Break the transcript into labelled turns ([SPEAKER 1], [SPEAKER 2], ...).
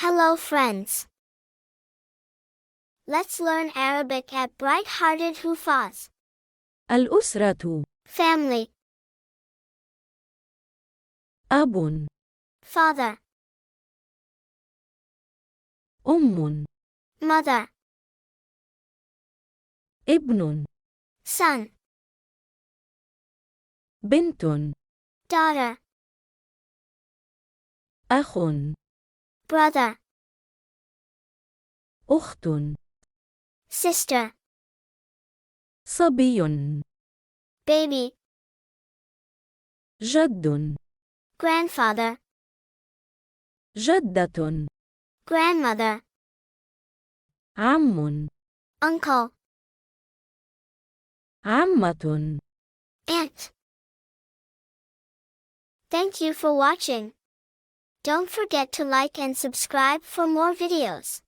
[SPEAKER 1] Hello friends. Let's learn Arabic at Bright-Hearted Hufaz.
[SPEAKER 2] الأسرة.
[SPEAKER 1] Family,
[SPEAKER 2] أب.
[SPEAKER 1] father,
[SPEAKER 2] أم.
[SPEAKER 1] mother,
[SPEAKER 2] ابن.
[SPEAKER 1] son,
[SPEAKER 2] بنت.
[SPEAKER 1] daughter,
[SPEAKER 2] أخ.
[SPEAKER 1] brother,
[SPEAKER 2] أخت.
[SPEAKER 1] sister,
[SPEAKER 2] صبي.
[SPEAKER 1] baby,
[SPEAKER 2] جد.
[SPEAKER 1] grandfather,
[SPEAKER 2] جدة.
[SPEAKER 1] grandmother,
[SPEAKER 2] عم.
[SPEAKER 1] uncle,
[SPEAKER 2] عمة.
[SPEAKER 1] aunt. Thank you for watching. Don't forget to like and subscribe for more videos.